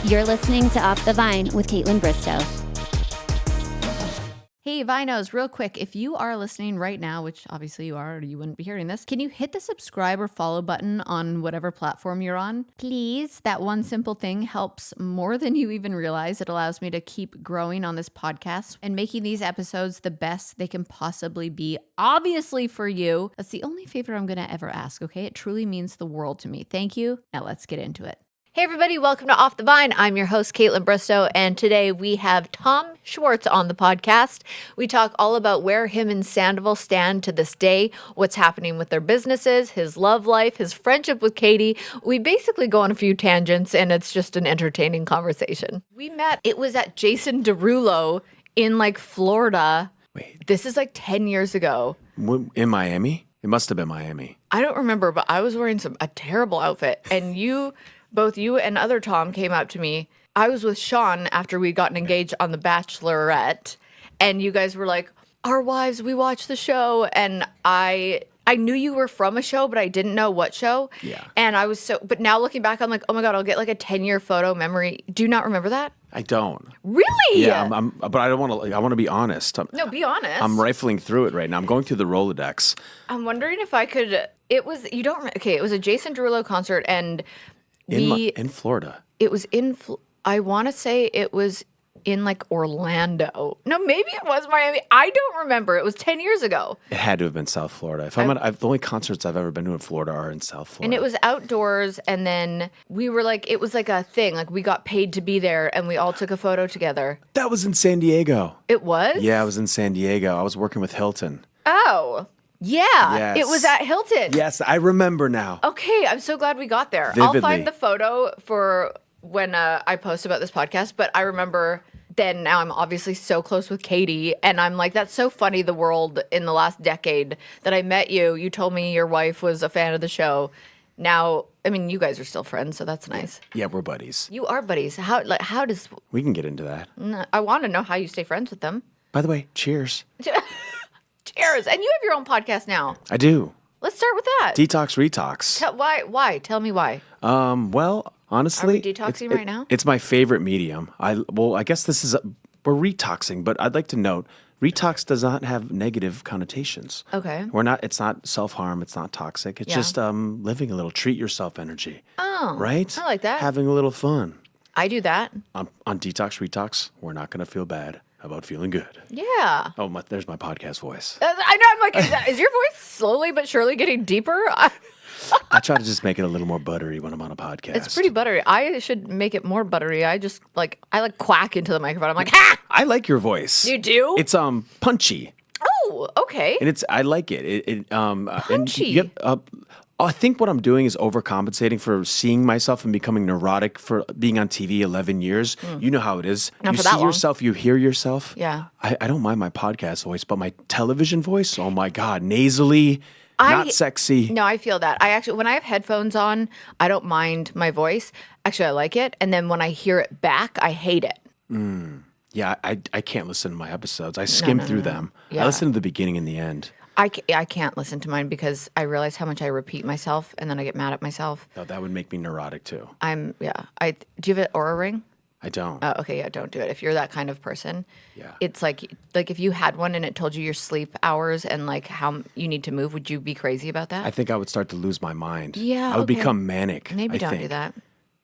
You're listening to Off the Vine with Kaitlyn Bristowe. Hey, Vinos, real quick, if you are listening right now, which obviously you are or you wouldn't be hearing this, can you hit the subscribe or follow button on whatever platform you're on? Please. That one simple thing helps more than you even realize. It allows me to keep growing on this podcast and making these episodes the best they can possibly be, obviously for you. That's the only favor I'm going to ever ask, okay? It truly means the world to me. Thank you. Now let's get into it. Hey everybody, welcome to Off the Vine. I'm your host, Kaitlyn Bristowe, and today we have Tom Schwartz on the podcast. We talk all about where him and Sandoval stand to this day, what's happening with their businesses, his love life, his friendship with Katie. We basically go on a few tangents, and it's just an entertaining conversation. We met, it was at Jason Derulo in Florida. Wait. This is 10 years ago. In Miami? It must have been Miami. I don't remember, but I was wearing a terrible outfit, and both you and other Tom came up to me. I was with Sean after we'd gotten engaged on The Bachelorette, and you guys were like, our wives, we watch the show, and I knew you were from a show, but I didn't know what show. Yeah. And I was but now looking back, I'm like, oh my God, I'll get a 10-year photo memory. Do you not remember that? I don't. Really? Yeah, but I don't want to. I want to be honest. No, be honest. I'm rifling through it right now. I'm going through the Rolodex. I'm wondering if I could. It was you don't. Okay, it was a Jason Derulo concert, and In Florida. It was I want to say it was in Orlando. No, maybe it was Miami. I don't remember. It was 10 years ago. It had to have been South Florida. The only concerts I've ever been to in Florida are in South Florida. And it was outdoors, and then we were it was a thing. We got paid to be there, and we all took a photo together. That was in San Diego. It was? Yeah, I was in San Diego. I was working with Hilton. Oh. Yeah, Yes. It was at Hilton. Yes, I remember now. Okay, I'm so glad we got there. Vividly. I'll find the photo for when I post about this podcast, but I remember then now I'm obviously so close with Katie, and I'm like, that's so funny, the world in the last decade that I met you. You told me your wife was a fan of the show. Now, I mean, you guys are still friends, so that's nice. Yeah, we're buddies. You are buddies. How does... We can get into that. I want to know how you stay friends with them. By the way, cheers. Cheers. And you have your own podcast now. I do. Let's start with that. Detox Retox. Why? Tell me why. Well, honestly, Are we detoxing right now? It's my favorite medium. I guess we're retoxing, but I'd like to note, retox does not have negative connotations. Okay. It's not self-harm, it's not toxic. It's just living a little treat yourself energy. Oh. Right? I like that. Having a little fun. I do that. On Detox Retox, we're not going to feel bad about feeling good. Yeah. Oh, there's my podcast voice. I know. I'm like, is your voice slowly but surely getting deeper? I try to just make it a little more buttery when I'm on a podcast. It's pretty buttery. I should make it more buttery. I just I quack into the microphone. I'm like, ha! I like your voice. You do? It's punchy. Oh, okay. And I like it. Punchy. I think what I'm doing is overcompensating for seeing myself and becoming neurotic for being on TV 11 years. You know how it is. Not you for that see long. yourself, you hear yourself. Yeah. I don't mind my podcast voice, but my television voice, oh my God, nasally, not sexy. No, I feel that. When I have headphones on, I don't mind my voice. Actually, I like it. And then when I hear it back, I hate it. Yeah, I can't listen to my episodes. I skim through them. Yeah. I listen to the beginning and the end. I can't listen to mine because I realize how much I repeat myself, and then I get mad at myself. No, that would make me neurotic too. Do you have an Aura ring? I don't. Oh, okay, yeah, don't do it. If you're that kind of person, Yeah. it's like if you had one and it told you your sleep hours and how you need to move, would you be crazy about that? I think I would start to lose my mind. Yeah, I would okay. become manic. Maybe I don't think. do that.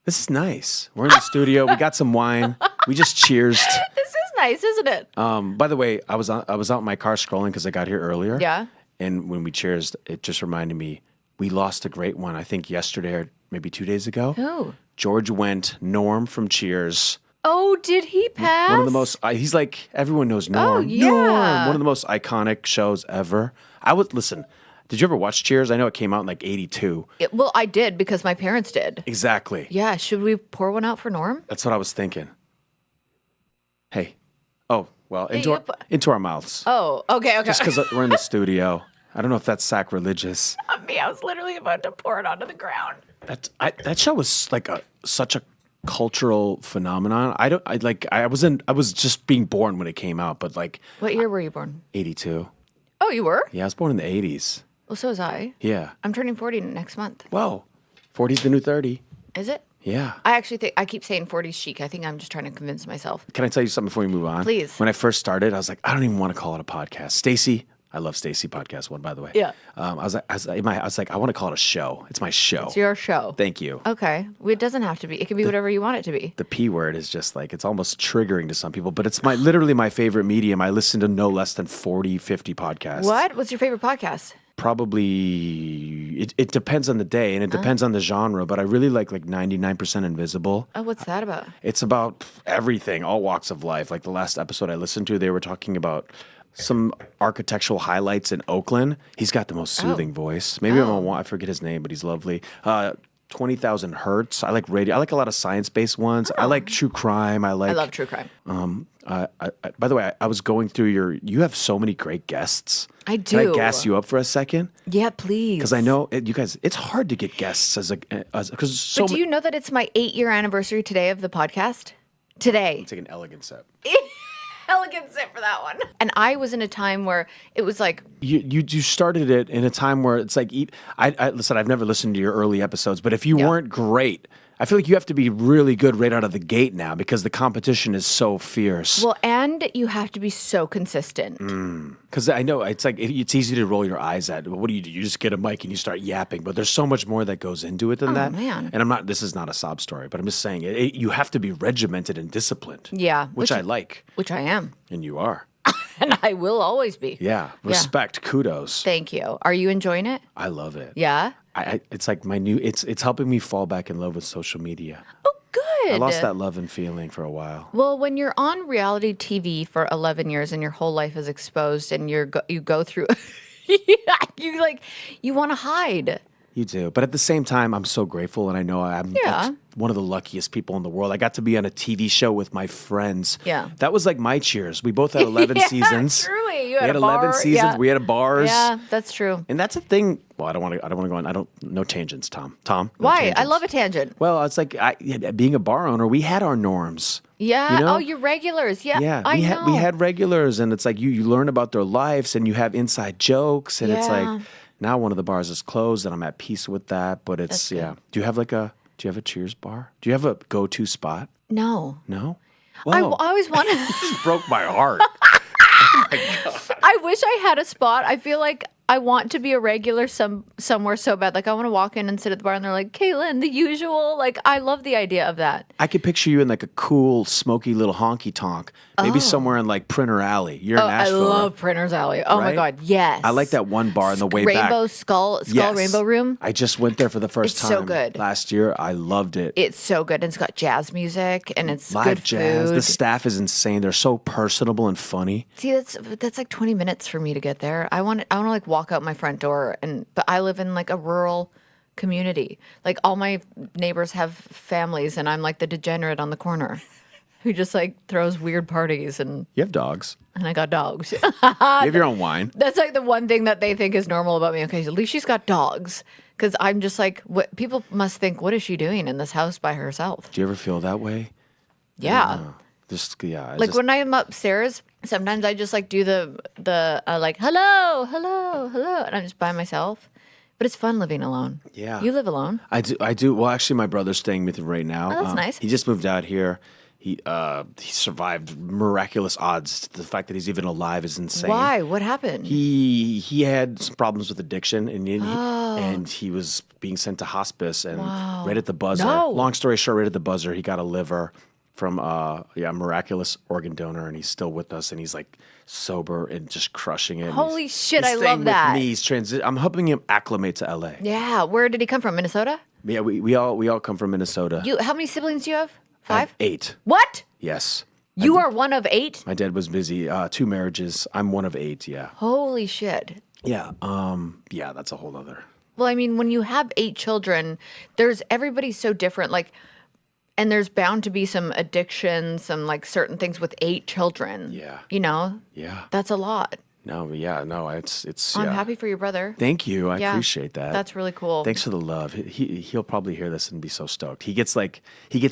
This is nice. We're in the studio. We got some wine. We just cheersed. This is nice, isn't it? By the way, I was out in my car scrolling because I got here earlier. Yeah. And when we cheersed, it just reminded me we lost a great one. I think yesterday or maybe 2 days ago. Who? George Wendt, Norm from Cheers. Oh, did he pass? One of the most. He's like everyone knows Norm. Oh, yeah. Norm, one of the most iconic shows ever. I would listen. Did you ever watch Cheers? I know it came out in '82. Well, I did because my parents did. Exactly. Yeah. Should we pour one out for Norm? That's what I was thinking. Hey. Oh, well, Hey, into our mouths. Oh, okay. Just because we're in the studio. I don't know if that's sacrilegious. Not me. I was literally about to pour it onto the ground. That show was such a cultural phenomenon. I was just being born when it came out, but What year were you born? 82. Oh, you were? Yeah, I was born in the 80s. Well, so was I. Yeah. I'm turning 40 next month. Well, 40's the new 30. Is it? Yeah. I actually think I keep saying 40s chic. I think I'm just trying to convince myself. Can I tell you something before we move on? Please. When I first started, I was like, I don't even want to call it a podcast. Stacy, I love Stacy Podcast One, by the way. Yeah. I was like, I want to call it a show. It's my show. It's your show. Thank you. Okay. Well, it doesn't have to be. It can be whatever you want it to be. The P word is just like, it's almost triggering to some people, but it's literally my favorite medium. I listen to no less than 40, 50 podcasts. What? What's your favorite podcast? Probably, it depends on the day and it depends on the genre, but I really like 99% Invisible. Oh, what's that about? It's about everything, all walks of life. Like the last episode I listened to, they were talking about some architectural highlights in Oakland. He's got the most soothing voice. Maybe I forget his name, but he's lovely. 20,000 Hertz. I like radio. I like a lot of science-based ones. I like true crime. I love true crime. By the way, I was going through you have so many great guests. I do. Can I gas you up for a second? Yeah, please. Because I know you guys, it's hard to get guests because so. But do you know that it's my 8-year anniversary today of the podcast? Today. Take an elegant sip. Elegant sip for that one. And I was in a time where it was like you started it in a time where it's like listen, I've never listened to your early episodes, but if you weren't great, I feel like you have to be really good right out of the gate now because the competition is so fierce. Well, and you have to be so consistent. Because I know it's like it's easy to roll your eyes at. What do? You just get a mic and you start yapping, but there's so much more that goes into it than that. Man. And this is not a sob story, but I'm just saying you have to be regimented and disciplined. Yeah, which I like. Which I am, and you are. and I will always be. Yeah, respect, kudos. Thank you. Are you enjoying it? I love it. Yeah. It's like my new. It's helping me fall back in love with social media. Oh, good. I lost that love and feeling for a while. Well, when you're on reality TV for 11 years and your whole life is exposed, and you go through, you want to hide. You do. But at the same time, I'm so grateful, and I know I'm like one of the luckiest people in the world. I got to be on a TV show with my friends. Yeah. That was like my Cheers. We both had 11 seasons. Truly. We had 11 seasons. Yeah. We had bars. Yeah, that's true. And that's a thing. Well, I don't want to go on. No tangents, Tom. No Why? tangents. I love a tangent. Well, it's like being a bar owner, we had our norms. Yeah. You know? Oh, you're regulars. Yeah. Yeah. I know. We had regulars, and it's like you learn about their lives, and you have inside jokes, and it's like now one of the bars is closed, and I'm at peace with that. But it's Do you have a Cheers bar? Do you have a go-to spot? No. No. I Whoa. always want to. Just broke my heart. I wish I had a spot. I feel like I want to be a regular somewhere so bad. Like I want to walk in and sit at the bar and they're like, Kaitlyn, the usual. Like I love the idea of that. I could picture you in like a cool, smoky little honky tonk, maybe somewhere in like Printer Alley. You're in Nashville. I love Printer's Alley. Oh my right? God, yes. I like that one bar on the way back. Rainbow Skull Rainbow Room. I just went there for the first It's time so good. last year. I loved it. It's so good. And it's got jazz music and it's Live good jazz. food. The staff is insane. They're so personable and funny. See, that's like 20 minutes for me to get there. I want to like walk out my front door but I live in like a rural community. Like all my neighbors have families and I'm like the degenerate on the corner who just like throws weird parties and You have dogs. and I got dogs. You have your own wine. That's like the one thing that they think is normal about me. Okay, at least she's got dogs. Because I'm just like, what people must think, what is she doing in this house by herself? Do you ever feel that way? Yeah. Like when I'm upstairs, sometimes I just like do the like hello, and I'm just by myself. But it's fun living alone. Yeah. You live alone. I do. Well, actually, my brother's staying with me right now. Oh, that's nice. He just moved out here. He survived miraculous odds. The fact that he's even alive is insane. Why? What happened? He had some problems with addiction, and he was being sent to hospice. And right at the buzzer, long story short, right at the buzzer, he got a liver from a miraculous organ donor, and he's still with us, and he's like sober and just crushing it. Holy shit, he's I staying love that. with me. He's I'm helping him acclimate to LA. Yeah. Where did he come from? Minnesota? Yeah, we all come from Minnesota. How many siblings do you have? I have 5? 8. What? Yes. You are one of 8? My dad was busy. 2 marriages. I'm one of 8. Yeah. Holy shit. Yeah. Yeah. That's a whole other. Well, I mean, when you have 8 children, everybody's so different. Like, and there's bound to be some addiction, some like certain things with 8 children. Yeah. You know? Yeah. That's a lot. No, yeah, no, it's I'm yeah. happy for your brother. Thank you. I Yeah, appreciate that. That's really cool. Thanks for the love. He'll probably hear this and be so stoked. He gets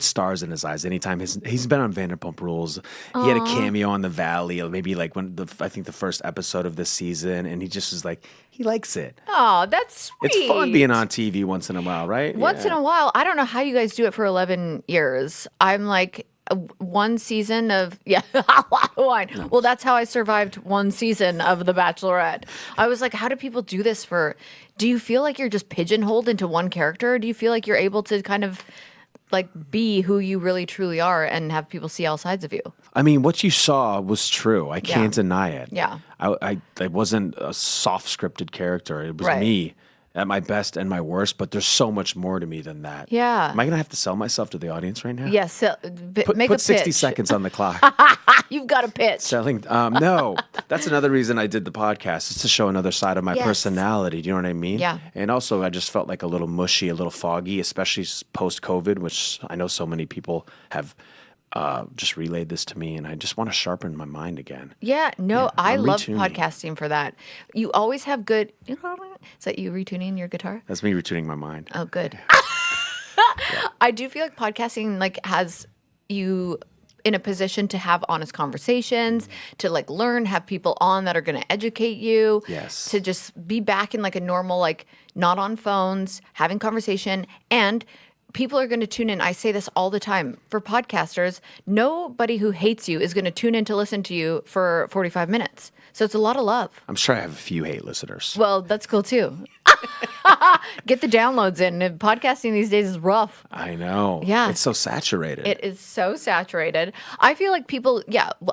stars in his eyes anytime he's been on Vanderpump Rules. He had a cameo on The Valley, or maybe like I think the first episode of this season, and he just is like he likes it. Oh, that's sweet. It's fun being on TV once in a while, right? Once in a while. I don't know how you guys do it for 11 years. I'm like one season of wine. Well, that's how I survived one season of The Bachelorette. I was like, how do people do this for? Do you feel like you're just pigeonholed into one character? Or do you feel like you're able to kind of like be who you really truly are and have people see all sides of you? I mean, what you saw was true. I can't deny it. Yeah. I wasn't a soft scripted character. It was me at my best and my worst, but there's so much more to me than that. Yeah. Am I going to have to sell myself to the audience right now? Yes. Make a put 60 pitch. seconds on the clock. You've got a pitch. Selling. No, that's another reason I did the podcast. It's to show another side of my personality. Do you know what I mean? Yeah. And also, I just felt like a little mushy, a little foggy, especially post-COVID, which I know so many people have just relayed this to me, and I just want to sharpen my mind again. Yeah, no, I I'm love retuning. podcasting for that. You always have good. Is that you retuning your guitar? That's me retuning my mind. Oh, good. I do feel like podcasting like has you in a position to have honest conversations, to like learn, have people on that are going to educate you. Yes. To just be back in like a normal, like not on phones, having conversation, and people are going to tune in. I say this all the time for podcasters. Nobody who hates you is going to tune in to listen to you for 45 minutes. So it's a lot of love. I'm sure I have a few hate listeners. Well, that's cool too. Get the downloads in. Podcasting these days is rough. I know. Yeah. It's so saturated. It is so saturated. I feel like people,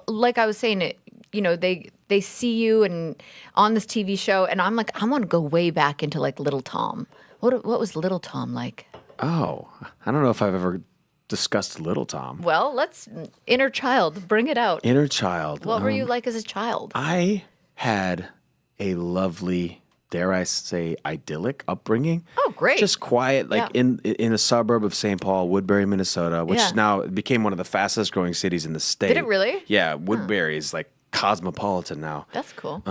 like I was saying, they see you and on this TV show, and I'm like, I want to go way back into like Little Tom. What was Little Tom like? Oh, I don't know if I've ever discussed Little Tom. Well, let's inner child, bring it out. Inner child. What were you like as a child? I had a lovely, dare I say, idyllic upbringing. Oh, great. Just quiet, like in a suburb of St. Paul, Woodbury, Minnesota, which now became one of the fastest growing cities in the state. Did it really? Yeah, Woodbury is like cosmopolitan now. That's cool.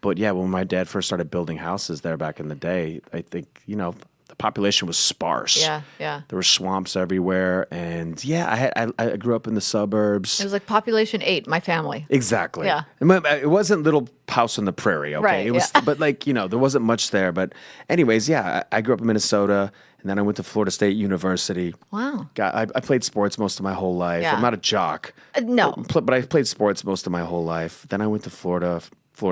But yeah, when my dad first started building houses there back in the day, I think, the population was sparse. Yeah. There were swamps everywhere, and I grew up in the suburbs. It was like population 8, my family. Exactly. Yeah. It wasn't Little House on the Prairie, okay? Right, It was, but there wasn't much there. But anyways, I grew up in Minnesota, and then I went to Florida State University. Wow. I played sports most of my whole life. Yeah. I'm not a jock. No. But I played sports most of my whole life. Then I went to Florida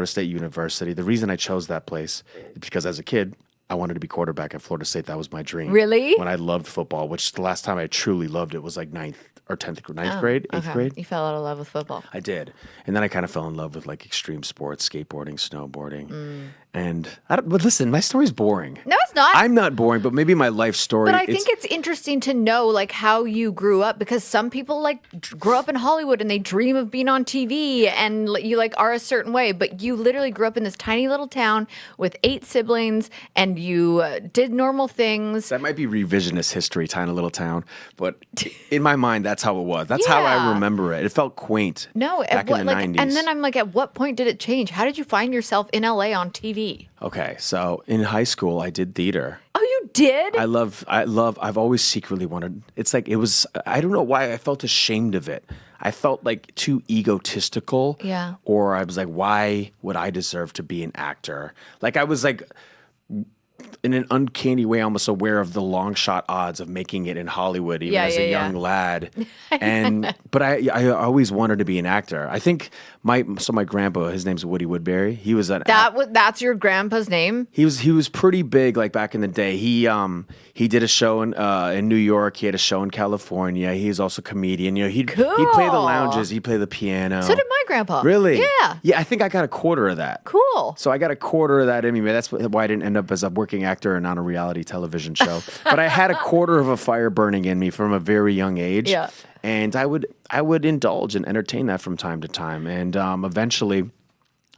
State University. The reason I chose that place is because as a kid, I wanted to be quarterback at Florida State. That was my dream. Really? When I loved football, which the last time I truly loved it was like ninth grade, eighth grade. You fell out of love with football. I did. And then I kind of fell in love with like extreme sports, skateboarding, snowboarding. And but listen, my story's boring. No, it's not. I'm not boring, but maybe my life story. But I think it's interesting to know like how you grew up, because some people like grow up in Hollywood and they dream of being on TV and you like are a certain way, but you literally grew up in this tiny little town with 8 siblings and you did normal things. That might be revisionist history, tiny little town, but in my mind, that's how it was. That's how I remember it. It felt quaint. No, back in the 90s. And then I'm like, at what point did it change? How did you find yourself in LA on TV? Okay, so in high school, I did theater. Oh, you did? I've always secretly wanted, I don't know why I felt ashamed of it. I felt like too egotistical. Yeah. Or I was like, why would I deserve to be an actor? Like I was like, in an uncanny way, almost aware of the long shot odds of making it in Hollywood, even as a young lad. But I always wanted to be an actor. I think my grandpa, his name's Woody Woodbury. He was that's your grandpa's name? He was pretty big like back in the day. He did a show in New York. He had a show in California. He's also a comedian. He'd play the lounges. He'd play the piano. So did my grandpa. Really? Yeah. Yeah, I think I got a quarter of that. Cool. So I got a quarter of that in me. That's why I didn't end up as a working actor and on a reality television show. But I had a quarter of a fire burning in me from a very young age. Yeah. And I would indulge and entertain that from time to time. And eventually,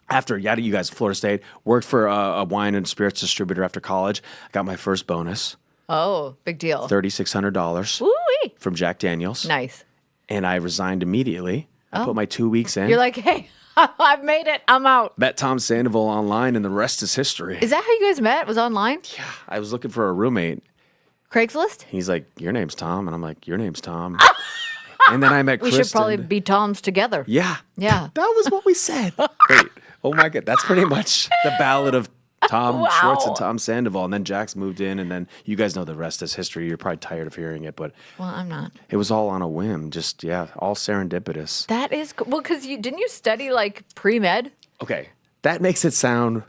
after you guys, Florida State, worked for a wine and spirits distributor after college. I got my first bonus. Oh, big deal. $3,600 Woo-wee. from Jack Daniels. Nice. And I resigned immediately. I put my 2 weeks in. You're like, hey, I've made it. I'm out. Met Tom Sandoval online, and the rest is history. Is that how you guys met? It was online? Yeah, I was looking for a roommate. Craigslist? He's like, your name's Tom. And I'm like, your name's Tom. And then I met We Kristen. should probably be Toms together. Yeah. Yeah. That was what we said. Wait. Oh, my God. That's pretty much the ballad of Tom Schwartz and Tom Sandoval. And then Jax moved in. And then you guys know the rest is history. You're probably tired of hearing it. But Well, I'm not. it was all on a whim. Just, yeah, all serendipitous. That is cool. Well, because didn't you study like pre-med? Okay. That makes it sound...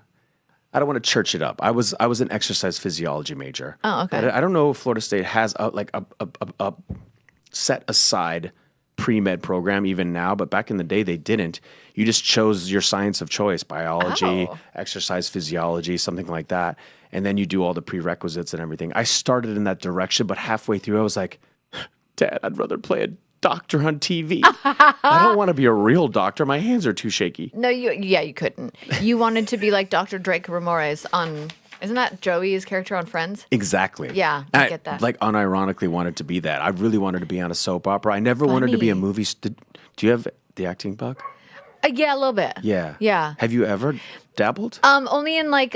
I don't want to church it up. I was an exercise physiology major. Oh, okay. But I don't know if Florida State has a set aside pre-med program even now, but back in the day they didn't. You just chose your science of choice, biology, exercise physiology, something like that. And then you do all the prerequisites and everything. I started in that direction, but halfway through I was like, Dad, I'd rather play a doctor on TV. I don't want to be a real doctor. My hands are too shaky. No, you couldn't. You wanted to be like Dr. Drake Ramirez on, isn't that Joey's character on Friends? Exactly. Yeah, I get that. Like unironically wanted to be that. I really wanted to be on a soap opera. I never wanted to be a movie. Do you have the acting bug? Yeah, a little bit. Yeah. Yeah. Have you ever dabbled? Only in like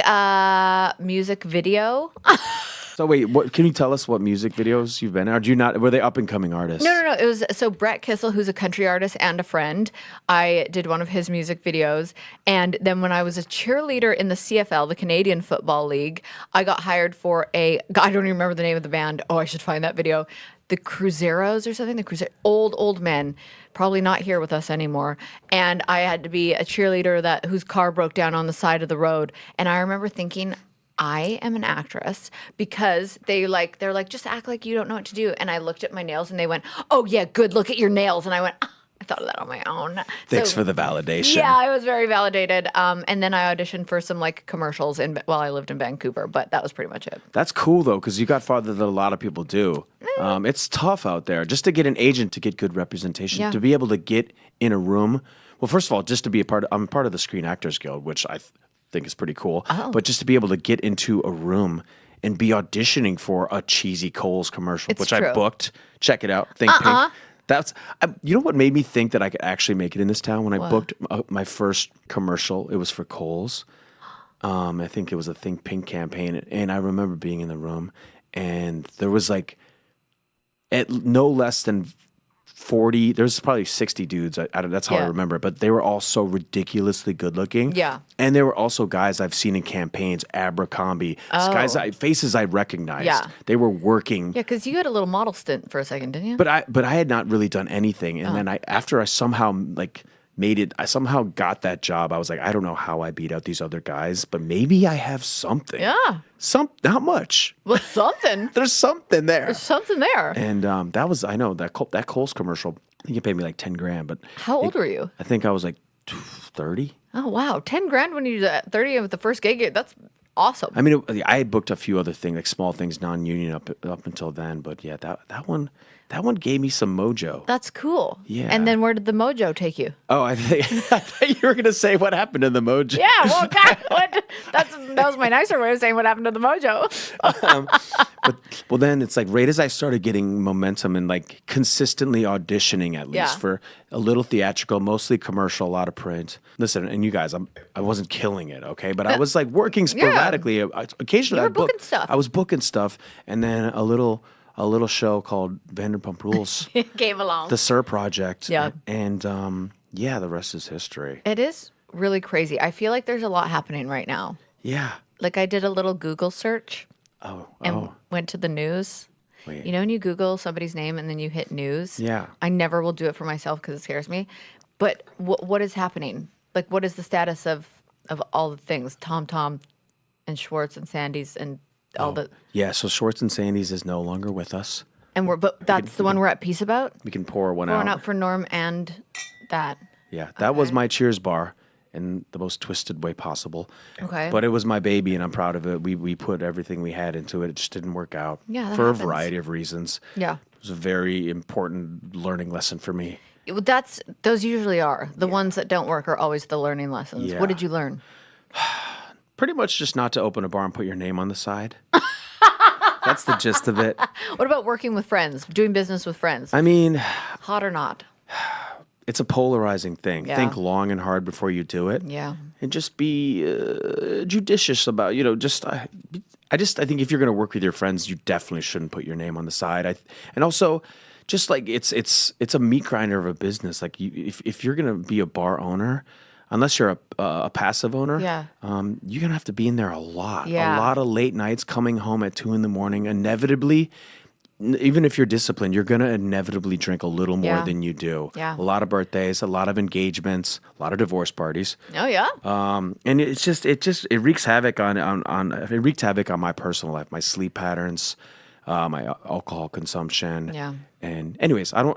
music video. So wait, what? Can you tell us what music videos you've been in? Or do you not? Were they up and coming artists? No. It was so Brett Kissel, who's a country artist and a friend. I did one of his music videos, and then when I was a cheerleader in the CFL, the Canadian Football League, I got hired for I don't even remember the name of the band. Oh, I should find that video. The Cruzeros or something. The old men, probably not here with us anymore. And I had to be a cheerleader whose car broke down on the side of the road. And I remember thinking, I am an actress, because they're like, just act like you don't know what to do. And I looked at my nails and they went, oh yeah, good, look at your nails. And I went, I thought of that on my own. Thanks for the validation. Yeah, I was very validated. And then I auditioned for some like commercials while I lived in Vancouver, but that was pretty much it. That's cool though, because you got farther than a lot of people do. It's tough out there just to get an agent to get good representation, to be able to get in a room. Well, first of all, just to be I'm part of the Screen Actors Guild, which I think is pretty cool. But just to be able to get into a room and be auditioning for a cheesy Kohl's commercial, which I booked. Check it out. Think Pink. You know what made me think that I could actually make it in this town? When I booked my first commercial, it was for Kohl's. I think it was a Think Pink campaign. And I remember being in the room, and there was like no less than 40, there's probably 60 dudes. That's how I remember it. But they were all so ridiculously good looking. Yeah. And they were also guys I've seen in campaigns, Abercrombie, faces I recognized. Yeah. They were working. Yeah, because you had a little model stint for a second, didn't you? But I had not really done anything. And then after I somehow made it, I somehow got that job. I was like, I don't know how I beat out these other guys, but maybe I have something. Yeah. Not much. Well, something. There's something there. There's something there. And I know that Kohl's commercial, I think it paid me like 10 grand, but. How old were you? I think I was like 30. Oh, wow. 10 grand when you did 30 with the first gig, that's awesome. I mean, I had booked a few other things, like small things, non-union up until then, but yeah, that one gave me some mojo. That's cool. Yeah. And then where did the mojo take you? Oh, I thought you were going to say what happened in the mojo. Yeah, well, God, that was my nicer way of saying what happened to the mojo. Well, then it's like right as I started getting momentum and like consistently auditioning, at least for a little theatrical, mostly commercial, a lot of print. Listen, and you guys, I wasn't killing it, okay? But I was like working sporadically. Occasionally, you were booking stuff. I was booking stuff, and then a little show called Vanderpump Rules came along. The Sir Project. Yeah. And the rest is history. It is really crazy. I feel like there's a lot happening right now. Yeah. Like I did a little Google search. And went to the news. Wait. You know when you Google somebody's name and then you hit news? Yeah. I never will do it for myself because it scares me. But what is happening? Like, what is the status of all the things? Tom and Schwartz and Sandy's and all the... Yeah, so Schwartz and Sandy's is no longer with us. And that's the one we're at peace about? We can pour one Pouring out for Norm and that. Yeah, that was my Cheers bar in the most twisted way possible. Okay. But it was my baby, and I'm proud of it. We put everything we had into it. It just didn't work out. Yeah, that for happens. a variety of reasons. Yeah. It was a very important learning lesson for me. Those usually are. The ones that don't work are always the learning lessons. Yeah. What did you learn? Pretty much just not to open a bar and put your name on the side. That's the gist of it. What about working with friends, doing business with friends? I mean, Hot or not? it's a polarizing thing. Yeah. Think long and hard before you do it. Yeah. And just be judicious about, I think if you're going to work with your friends, you definitely shouldn't put your name on the side. And also, just like it's a meat grinder of a business. Like if you're going to be a bar owner, unless you're a passive owner, you're going to have to be in there a lot. Yeah. A lot of late nights, coming home at 2 a.m. Inevitably, even if you're disciplined, you're going to inevitably drink a little more than you do. Yeah. A lot of birthdays, a lot of engagements, a lot of divorce parties. Oh yeah. And it wreaks havoc on my personal life, my sleep patterns, my alcohol consumption. Yeah. And anyways, I'm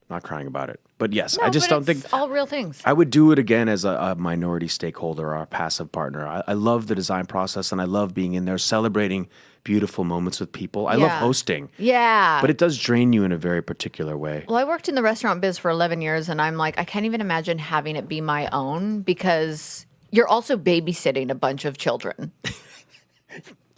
not crying about it. But yes, No, I just but don't think it's all real things. I would do it again as a minority stakeholder or a passive partner. I love the design process, and I love being in there celebrating beautiful moments with people. I love hosting. Yeah. But it does drain you in a very particular way. Well, I worked in the restaurant biz for 11 years, and I'm like, I can't even imagine having it be my own because you're also babysitting a bunch of children.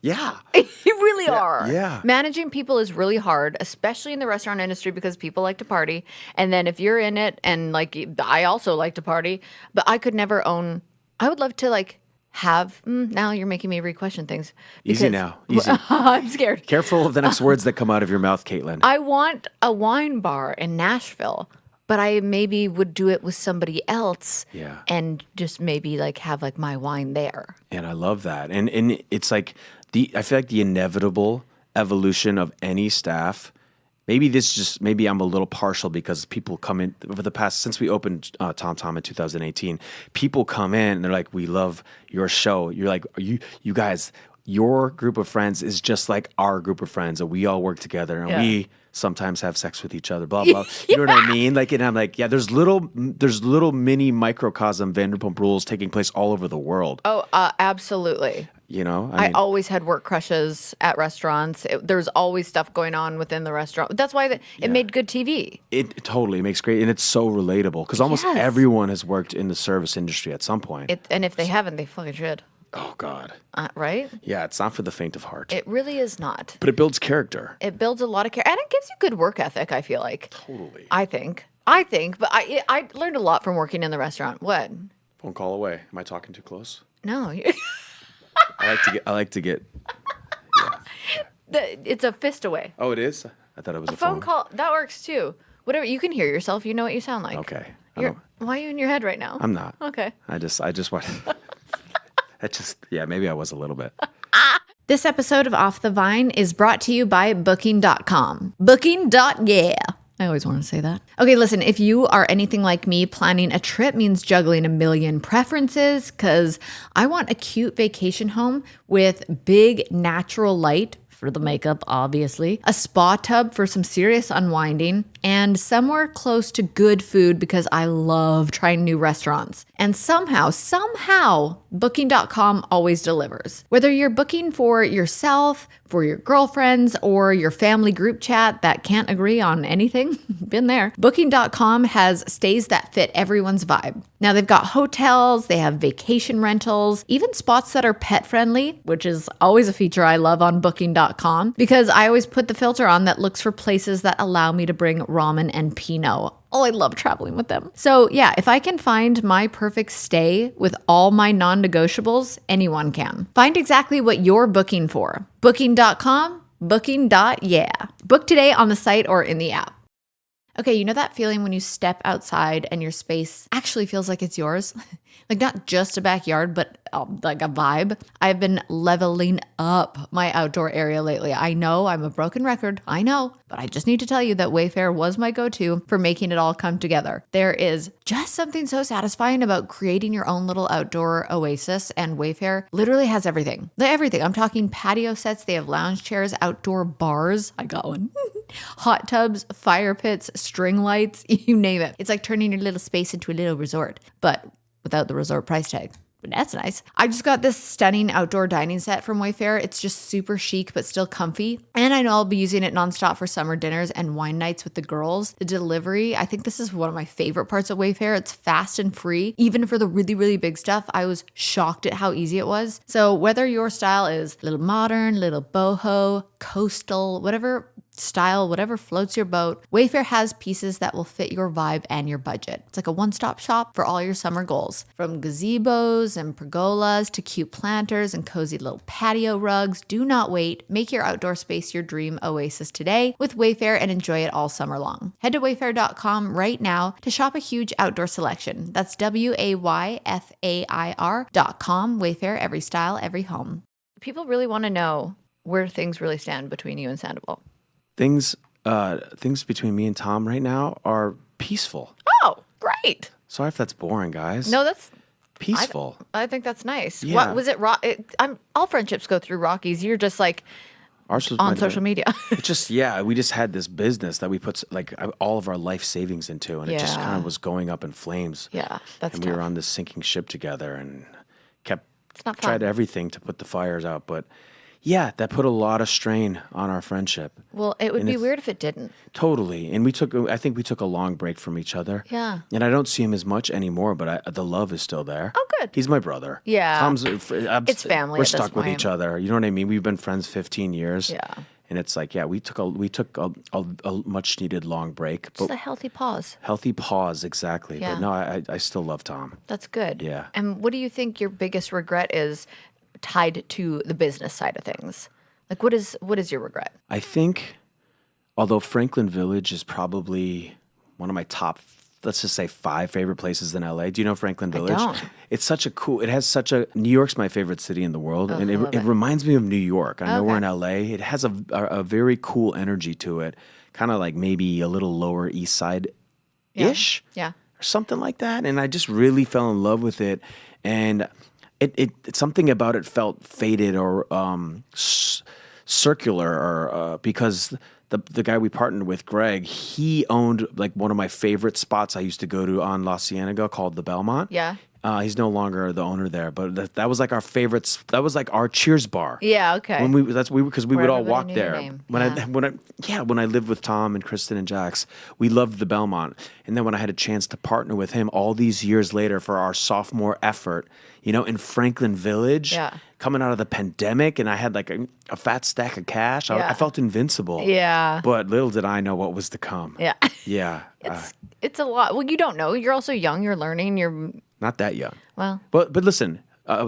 Yeah. You really are. Yeah. Managing people is really hard, especially in the restaurant industry because people like to party. And then if you're in it, and like I also like to party, but I could never own. I would love to like have. Now you're making me re-question things. Easy because- now. Easy. I'm scared. Careful of the next words that come out of your mouth, Kaitlyn. I want a wine bar in Nashville, but I maybe would do it with somebody else. Yeah. And just maybe like have like my wine there. And I love that. And it's like I feel like the inevitable evolution of any staff. Maybe I'm a little partial because people come in over the past, since we opened Tom in 2018, people come in and they're like, we love your show. You're like, you guys, your group of friends is just like our group of friends, and we all work together, and we sometimes have sex with each other, blah, blah. You know what I mean? Like, and I'm like, yeah, there's little mini microcosm Vanderpump Rules taking place all over the world. Oh, absolutely. You know, I always had work crushes at restaurants. There's always stuff going on within the restaurant. That's why it made good TV. It totally makes great, and it's so relatable because almost everyone has worked in the service industry at some point. And if they haven't, they fucking should. Oh God. Right? Yeah, it's not for the faint of heart. It really is not. But it builds character. It builds a lot of character, and it gives you good work ethic. I feel like. Totally. I think, but I learned a lot from working in the restaurant. What? Phone call away. Am I talking too close? No. I like to get. It's a fist away. Oh, it is? I thought it was a Phone call that works too. Whatever, you can hear yourself. You know what you sound like. Okay. Why are you in your head right now? I'm not. Okay. I just want. Maybe I was a little bit. This episode of Off the Vine is brought to you by Booking.com. Booking.yeah. I always want to say that. Okay, listen, if you are anything like me, planning a trip means juggling a million preferences because I want a cute vacation home with big natural light for the makeup, obviously, a spa tub for some serious unwinding, and somewhere close to good food because I love trying new restaurants. And somehow, Booking.com always delivers. Whether you're booking for yourself, for your girlfriends, or your family group chat that can't agree on anything, been there. Booking.com has stays that fit everyone's vibe. Now they've got hotels, they have vacation rentals, even spots that are pet friendly, which is always a feature I love on Booking.com because I always put the filter on that looks for places that allow me to bring ramen and Pinot. Oh, I love traveling with them. So yeah, if I can find my perfect stay with all my non-negotiables, anyone can. Find exactly what you're booking for. Booking.com, Booking.yeah. Book today on the site or in the app. Okay, you know that feeling when you step outside and your space actually feels like it's yours? Like not just a backyard, but like a vibe. I've been leveling up my outdoor area lately. I know I'm a broken record. I know, but I just need to tell you that Wayfair was my go-to for making it all come together. There is just something so satisfying about creating your own little outdoor oasis, and Wayfair literally has everything. Everything. I'm talking patio sets. They have lounge chairs, outdoor bars. I got one. Hot tubs, fire pits, string lights, you name it. It's like turning your little space into a little resort, but without the resort price tag. But that's nice. I just got this stunning outdoor dining set from Wayfair. It's just super chic, but still comfy. And I know I'll be using it nonstop for summer dinners and wine nights with the girls. The delivery, I think this is one of my favorite parts of Wayfair. It's fast and free. Even for the really, really big stuff, I was shocked at how easy it was. So whether your style is a little modern, little boho, coastal, whatever style, whatever floats your boat, Wayfair has pieces that will fit your vibe and your budget. It's like a one-stop shop for all your summer goals. From gazebos and pergolas to cute planters and cozy little patio rugs, do not wait. Make your outdoor space your dream oasis today with Wayfair and enjoy it all summer long. Head to wayfair.com right now to shop a huge outdoor selection. That's WAYFAIR.com. Wayfair, every style, every home. People really want to know where things really stand between you and Sandoval. Things between me and Tom right now are peaceful. Oh, great. Sorry if that's boring, guys. No, that's peaceful. I think that's nice. Yeah. What was it? All friendships go through Rockies. You're just like Ours was on social media. It's just, we just had this business that we put like all of our life savings into, and it just kind of was going up in flames. Yeah, that's and tough. we were on this sinking ship together and It's not fun. tried everything to put the fires out, but yeah, that put a lot of strain on our friendship. Well, it would be weird if it didn't. Totally. And I think we took a long break from each other. Yeah. And I don't see him as much anymore, but the love is still there. Oh, good. He's my brother. Yeah. Tom's, It's family We're at this stuck with point. each other. You know what I mean? We've been friends 15 years. Yeah. And it's like, we took a much needed long break. Just a healthy pause. Healthy pause, exactly. Yeah. But no, I still love Tom. That's good. Yeah. And what do you think your biggest regret is tied to the business side of things? Like, what is your regret? I think, although Franklin Village is probably one of my top, let's just say 5 favorite places in LA. Do you know Franklin Village? don't. It's New York's my favorite city in the world. And I love it it. reminds me of New York. I know Okay. we're in LA. It has a very cool energy to it. Kind of like maybe a little lower East Side-ish. Yeah. Or something like that. And I just really fell in love with it. And it's something about it felt faded or circular, or because the guy we partnered with, Greg, he owned like one of my favorite spots I used to go to on La Cienega called the Belmont. Yeah. He's no longer the owner there, but that was like our favorites. That was like our Cheers bar. Yeah. Okay. Because we would all everybody walk knew your there. name. When I lived with Tom and Kristen and Jax, we loved the Belmont. And then when I had a chance to partner with him all these years later for our sophomore effort, in Franklin Village, coming out of the pandemic, and I had like a fat stack of cash, I felt invincible. Yeah. But little did I know what was to come. Yeah. Yeah. It's a lot. Well, you don't know. You're also young. You're learning. You're Not that young. well. But listen,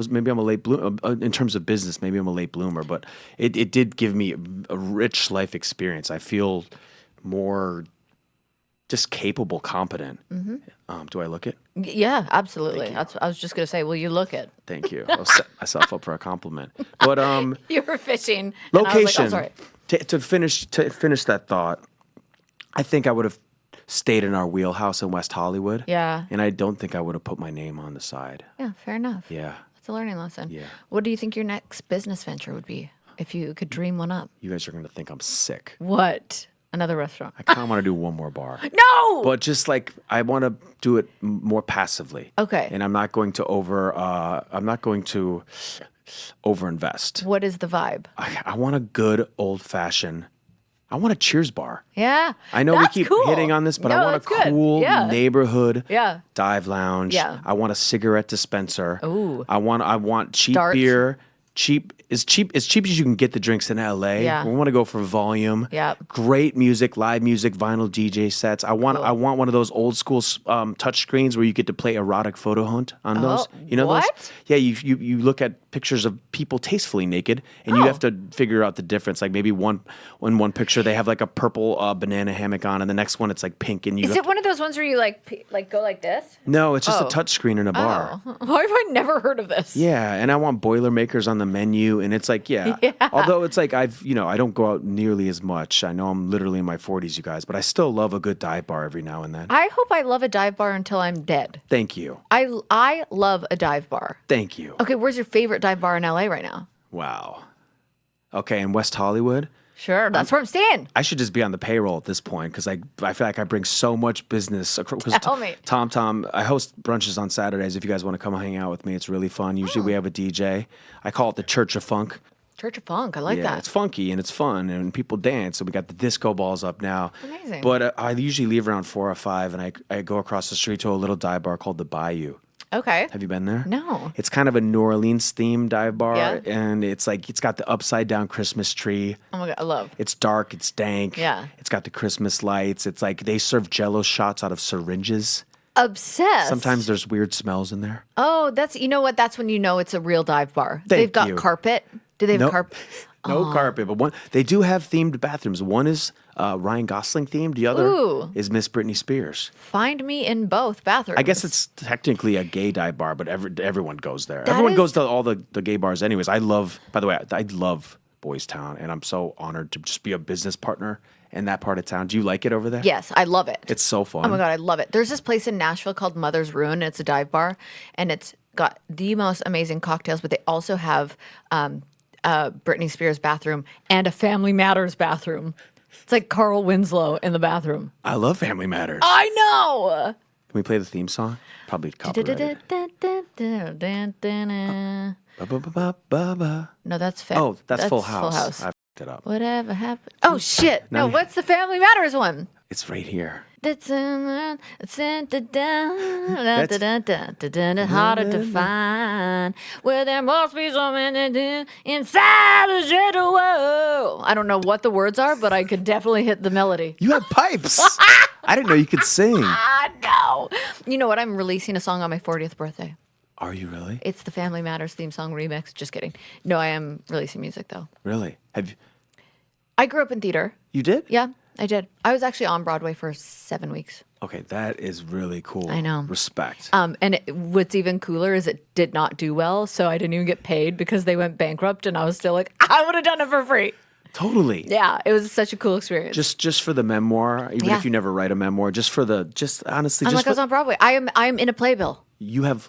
maybe I'm a late bloomer in terms of business. Maybe I'm a late bloomer, but it did give me a rich life experience. I feel more just capable, competent. Mm-hmm. Do I look it? Yeah, absolutely. I was just gonna say. Well, you look it. Thank you. I'll set myself up for a compliment. But You were fishing. And I was like, location. oh, sorry. To finish that thought, I think I would have stayed in our wheelhouse in West Hollywood. Yeah. And I don't think I would have put my name on the side. Yeah. Fair enough. Yeah. It's a learning lesson. Yeah. What do you think your next business venture would be if you could dream one up? You guys are going to think I'm sick. What? Another restaurant? I kind of want to do one more bar. No. But just like I want to do it more passively. Okay. And I'm not going to overinvest. What is the vibe? I want a good old fashioned. I want a Cheers bar. Yeah. I know That's we keep cool. hitting on this, but No, I want a that's good. cool Yeah. neighborhood Yeah. dive lounge. Yeah. I want a cigarette dispenser. Ooh. I want cheap Darts. beer. As cheap as you can get the drinks in LA. Yeah. We want to go for volume. Yep. Great music, live music, vinyl DJ sets. I want one of those old school touch screens where you get to play erotic photo hunt on those. You know what? those? Yeah, you look at pictures of people tastefully naked, and you have to figure out the difference. Like maybe in one picture they have like a purple banana hammock on, and the next one it's like pink. And Is it one of those ones where you like go like this? No, it's just a touch screen in a bar. Oh, why have I never heard of this? Yeah, and I want Boilermakers on the menu, and it's like, yeah. Although it's like I don't go out nearly as much. I know I'm literally in my 40s, you guys, but I still love a good dive bar every now and then. I hope I love a dive bar until I'm dead. Thank you. I love a dive bar. Thank you. Okay, where's your favorite dive bar in LA right now? Wow. Okay, in West Hollywood, Sure, that's where I'm staying. I should just be on the payroll at this point because I feel like I bring so much business. Tell me. Tom, I host brunches on Saturdays. If you guys want to come hang out with me, it's really fun. Usually we have a DJ. I call it the Church of Funk. Church of Funk, I like that. It's funky and it's fun and people dance. So we got the disco balls up now. Amazing. But I usually leave around 4 or 5 and I go across the street to a little dive bar called the Bayou. Okay. Have you been there? No. It's kind of a New Orleans themed dive bar, Yeah. and it's got the upside down Christmas tree. Oh my God, I love. It's dark, it's dank. Yeah. It's got the Christmas lights. It's like they serve Jello shots out of syringes. Obsessed. Sometimes there's weird smells in there. Oh, you know what? That's when you know it's a real dive bar. Thank They've got you. carpet. Do they have Nope. carpet? No carpet, but they do have themed bathrooms. One is Ryan Gosling themed. The other Ooh. is Miss Britney Spears. Find me in both bathrooms. I guess it's technically a gay dive bar, but everyone goes there. That Everyone is- goes to all the gay bars anyways. By the way, I love Boys Town, and I'm so honored to just be a business partner in that part of town. Do you like it over there? Yes, I love it. It's so fun. Oh my God, I love it. There's this place in Nashville called Mother's Ruin. And it's a dive bar, and it's got the most amazing cocktails, but they also have Britney Spears bathroom and a Family Matters bathroom. It's like Carl Winslow in the bathroom. I love Family Matters. I know. Can we play the theme song? Probably copyrighted. No, that's That's Full House. I f***ed it up. Whatever happened? Oh shit! No, No. what's the Family Matters one? It's right here. That's harder to find. Where there must be something inside the shadow. Whoa. I don't know what the words are, but I could definitely hit the melody. You have pipes. I didn't know you could sing. No. You know what? I'm releasing a song on my 40th birthday. Are you really? It's the Family Matters theme song remix. Just kidding. No, I am releasing music though. Really? I grew up in theater. You did? Yeah, I did. I was actually on Broadway for 7 weeks. Okay, that is really cool. I know. Respect. What's even cooler is it did not do well, so I didn't even get paid because they went bankrupt, and I was still like, I would have done it for free. Totally. Yeah, it was such a cool experience. Just for the memoir, even Yeah. if you never write a memoir, honestly, I'm like, I was on Broadway. I am in a playbill. you have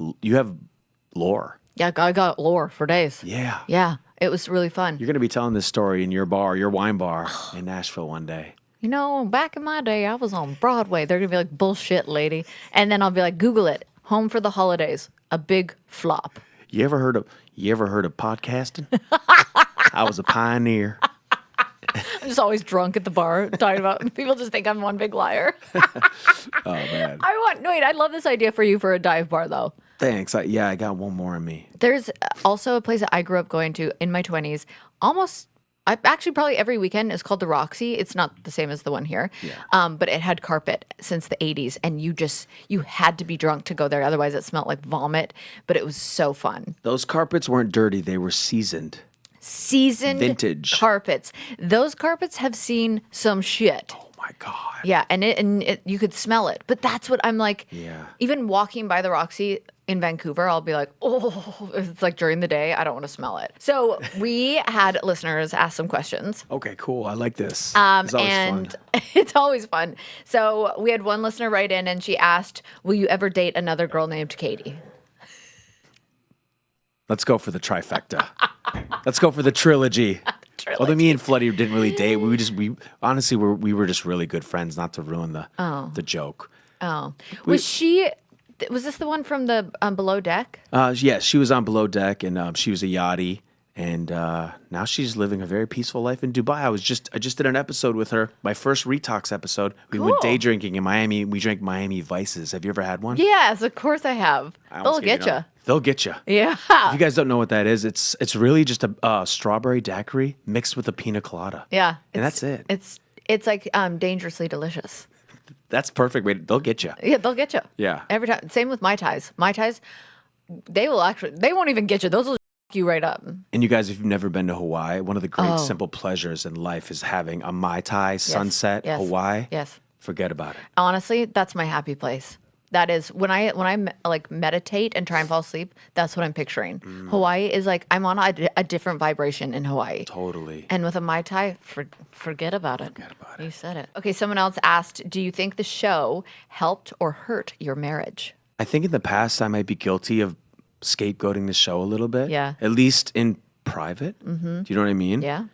lore. Yeah, I got lore for days. Yeah. Yeah, it was really fun. You're gonna be telling this story in your wine bar in Nashville one day. You know, back in my day, I was on Broadway. They're gonna be like, bullshit, lady. And then I'll be like, Google it. Home for the Holidays. A big flop. You ever heard of podcasting? I was a pioneer. I'm just always drunk at the bar talking about people just think I'm one big liar. Oh man. I love this idea for you for a dive bar though. Thanks. I got one more in me. There's also a place that I grew up going to in my 20s. Actually probably every weekend is called the Roxy. It's not the same as the one here. Yeah. But it had carpet since the 80s, and you had to be drunk to go there. Otherwise it smelled like vomit, but it was so fun. Those carpets weren't dirty, they were seasoned. Seasoned Vintage. carpets. Those carpets have seen some shit. Oh my God. Yeah, and you could smell it. But that's what I'm like. Yeah. Even walking by the Roxy in Vancouver, I'll be like, oh, it's like during the day, I don't want to smell it. So we had listeners ask some questions. Okay, cool. I like this. It's always And fun. it's always fun. So we had one listener write in and she asked, will you ever date another girl named Katie? Let's go for the trifecta. Let's go for the trilogy. Although me and Floody didn't really date, we honestly were just really good friends. Not to ruin the joke. Oh, was this the one from the Below Deck? Yes, she was on Below Deck, and she was a yachty, and now she's living a very peaceful life in Dubai. I just did an episode with her, my first Retox episode. We went day drinking in Miami. We drank Miami Vices. Have you ever had one? Yes, of course I have. They'll get you. They'll get you. Yeah. If you guys don't know what that is, it's really just a strawberry daiquiri mixed with a pina colada. Yeah. And that's it. It's like dangerously delicious. That's perfect. They'll get you. Yeah, they'll get you. Yeah. Every time. Same with Mai Tais. Mai Tais, they won't even get you. Those will you right up. And you guys, if you've never been to Hawaii, one of the great simple pleasures in life is having a Mai Tai sunset, Yes. Hawaii. Yes. Forget about it. Honestly, that's my happy place. That is when I like meditate and try and fall asleep. That's what I'm picturing. Hawaii is like I'm on a different vibration in Hawaii. Totally. And with a Mai Tai, forget about it. Forget about it. You said it. Okay, someone else asked, do you think the show helped or hurt your marriage? I think in the past I might be guilty of scapegoating the show a little bit. Yeah. At least in private. Mm-hmm. Do you know what I mean? Yeah.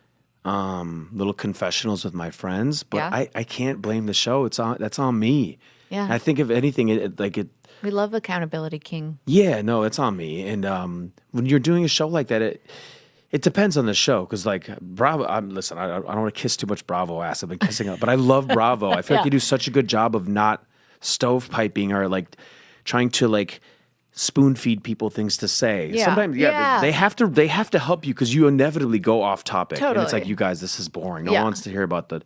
Little confessionals with my friends, but Yeah. I can't blame the show. That's on me. Yeah. And I think if anything, We love accountability, King. yeah, no, it's on me. And when you're doing a show like that, it depends on the show. Because like Bravo, listen, I don't want to kiss too much Bravo ass. I've been kissing up, but I love Bravo. I feel like they do such a good job of not stovepiping or like trying to like spoon feed people things to say. Yeah. Sometimes, they have to help you because you inevitably go off topic. And it's like, Totally. you guys, this is boring. No one wants to hear about the